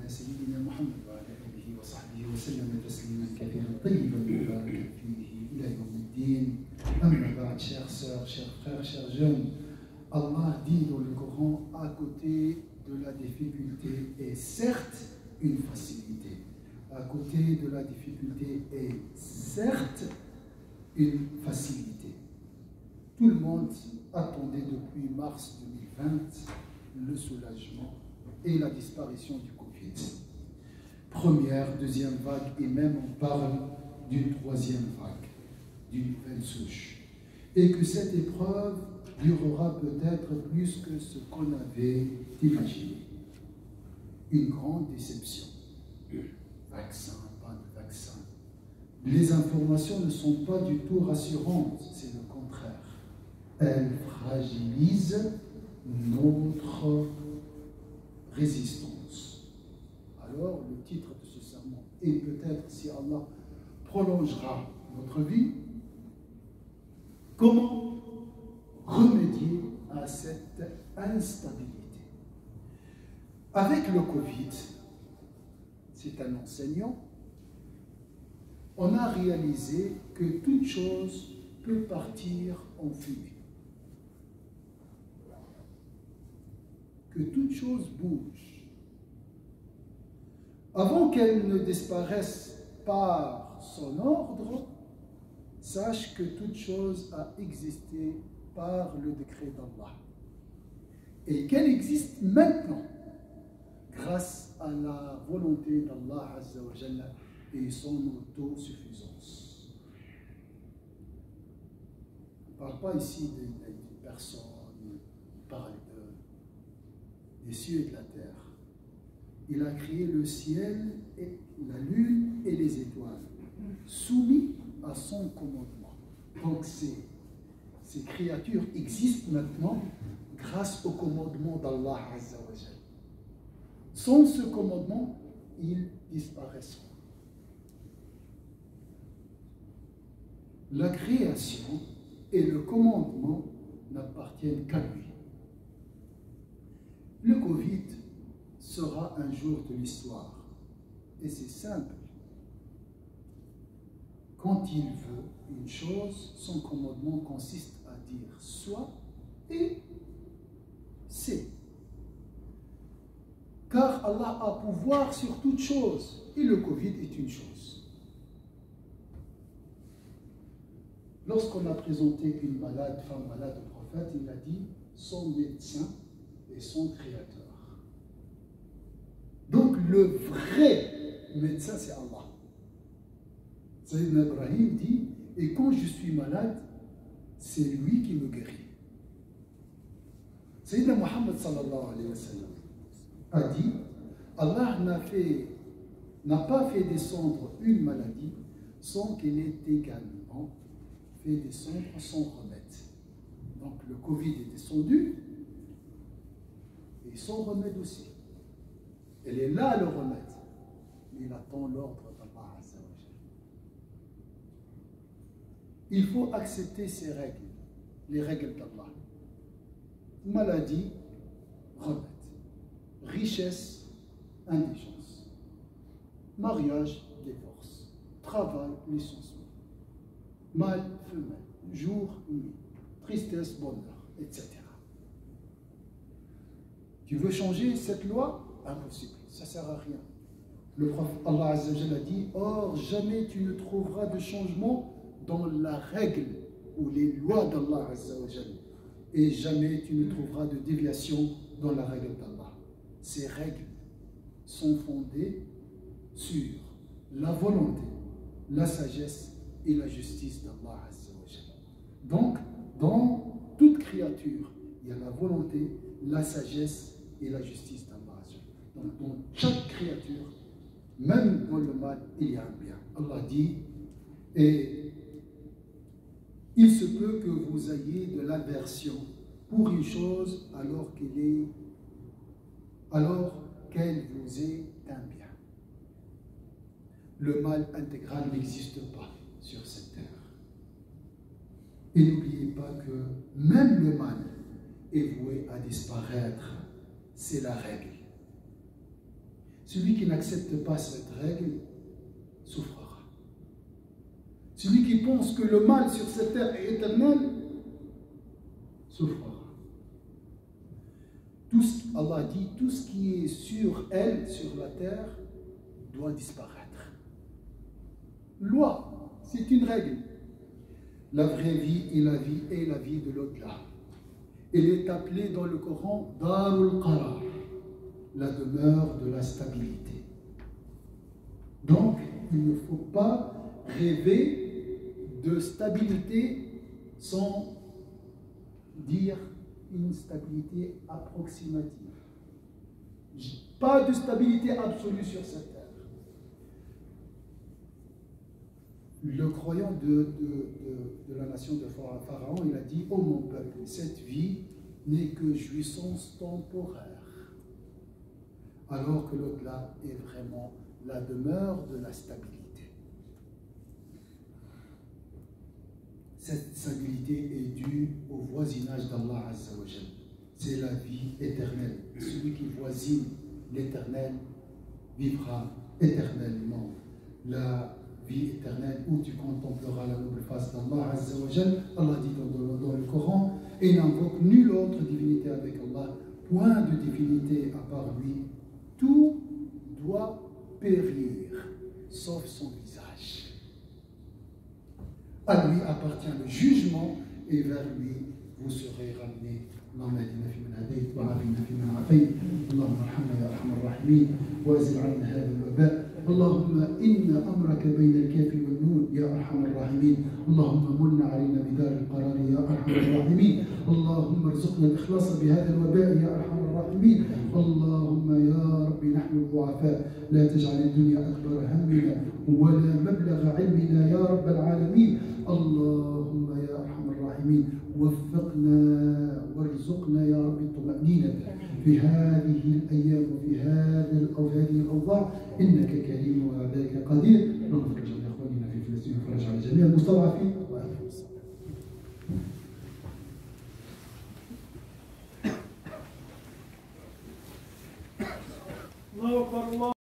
على سيدنا محمد وعلى آله وصحبه وسلم تسليما كثيرا طيبا مباركا فيه إلى يوم الدين. أما بعد, chères sœurs, chers frères, chers jeunes, Allah dit dans le Coran, à côté de la difficulté est certes une facilité. À côté de la difficulté est certes une facilité. Tout le monde attendait depuis mars 2020 le soulagement et la disparition du Covid. Première, deuxième vague, et même on parle d'une troisième vague, d'une nouvelle souche. Et que cette épreuve durera peut-être plus que ce qu'on avait imaginé. Une grande déception. Vaccin, pas de vaccin. Les informations ne sont pas du tout rassurantes, c'est le contraire. Elles fragilisent notre résistance. Alors, le titre de ce sermon, et peut-être si Allah prolongera notre vie, comment remédier à cette instabilité? Avec le Covid, c'est un enseignant, on a réalisé que toute chose peut partir en fumée. Que toute chose bouge. Avant qu'elle ne disparaisse par son ordre, sache que toute chose a existé par le décret d'Allah. Et qu'elle existe maintenant, grâce à la volonté d'Allah Azza wa Jalla et son autosuffisance. On ne parle pas ici d'une personne, on parle des cieux et de la terre. Il a créé le ciel, et la lune et les étoiles, soumis à son commandement. Donc ces créatures existent maintenant grâce au commandement d'Allah Azza wa Jalla. Sans ce commandement, ils disparaîtront. La création et le commandement n'appartiennent qu'à lui. Le Covid sera un jour de l'histoire. Et c'est simple. Quand il veut une chose, son commandement consiste à dire soit et c'est. Car Allah a pouvoir sur toute chose et le Covid est une chose. Lorsqu'on a présenté une malade, femme malade au prophète, il a dit son médecin et son créateur. Donc le vrai médecin c'est Allah. Sayyidina Ibrahim dit, et quand je suis malade, c'est lui qui me guérit. Sayyidina Muhammad sallallahu alayhi wa sallam a dit, Allah n'a pas fait descendre une maladie sans qu'elle ait également fait descendre son remède. Donc le Covid est descendu et son remède aussi. Elle est là le remède, mais il attend l'ordre d'Allah Azza wa Jalla. Il faut accepter ces règles, les règles d'Allah. Maladie, remède. Richesse, indigence. Mariage, divorce. Travail, licenciement. Mâle, femelle. Jour, nuit. Tristesse, bonheur, etc. Tu veux changer cette loi? Impossible, ça ne sert à rien. Le prophète Allah Azza wa Jalla dit, or jamais tu ne trouveras de changement dans la règle ou les lois d'Allah Azza wa Jalla. Et jamais tu ne trouveras de déviation dans la règle d'Allah. Ces règles sont fondées sur la volonté, la sagesse et la justice d'Allah Azza wa Jalla. Donc, dans toute créature, il y a la volonté, la sagesse et la justice d'Allah. Donc, dans chaque créature, même dans le mal, il y a un bien. Allah dit, et il se peut que vous ayez de l'aversion pour une chose alors qu'elle vous est un bien. Le mal intégral n'existe pas sur cette terre. Et n'oubliez pas que même le mal est voué à disparaître. C'est la règle. Celui qui n'accepte pas cette règle souffrira. Celui qui pense que le mal sur cette terre est éternel souffrira. Allah dit, tout ce qui est sur elle, sur la terre, doit disparaître. Loi, c'est une règle. La vraie vie est la vie de l'au-delà. Elle est appelée dans le Coran Darul Qarar, la demeure de la stabilité. Donc, il ne faut pas rêver de stabilité sans dire une stabilité approximative. Pas de stabilité absolue sur cette terre. Le croyant de la nation de Pharaon, il a dit: ô mon peuple, cette vie n'est que jouissance temporaire. Alors que l'au-delà est vraiment la demeure de la stabilité. Cette stabilité est due au voisinage d'Allah Azza wa Jal. C'est la vie éternelle. Celui qui voisine l'éternel vivra éternellement. La vie éternelle où tu contempleras la noble face d'Allah Azza wa Jal. Allah dit dans le Coran: et n'invoque nulle autre divinité avec Allah, point de divinité à part lui. Tout doit périr, sauf son visage. À lui appartient le jugement et vers lui vous serez ramenés. اللهم اهدنا فيمن هديت وعافنا فيمن عافيت اللهم ارحمنا يا ارحم الراحمين وازل عنا هذا الوباء اللهم ان امرك بين الكاف والنون يا ارحم الراحمين اللهم من علينا بدار القرار يا ارحم الراحمين اللهم ارزقنا الاخلاص بهذا الوباء يا ارحم الراحمين اللهم يا رب نحن الضعفاء لا تجعل الدنيا اكبر همنا ولا مبلغ علمنا يا رب العالمين اللهم يا ارحم الراحمين وفقنا وارزقنا يا رب الطمأنينة في هذه الأيام وفي هذه الأوضاع إنك كريم وعليك قدير. اللهم فرج عن إخواننا في فلسطين وفرج على جميع المستضعفين. الله أكبر. الله